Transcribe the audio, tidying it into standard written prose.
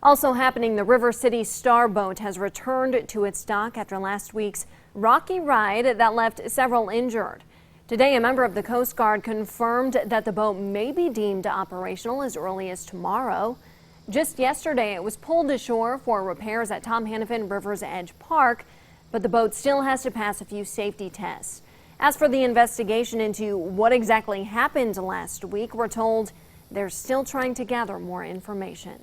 Also happening, the River City Star boat has returned to its dock after last week's rocky ride that left several injured. Today, a member of the Coast Guard confirmed that the boat may be deemed operational as early as tomorrow. Just yesterday, it was pulled ashore for repairs at Tom Hannafin River's Edge Park, but the boat still has to pass a few safety tests. As for the investigation into what exactly happened last week, we're told they're still trying to gather more information.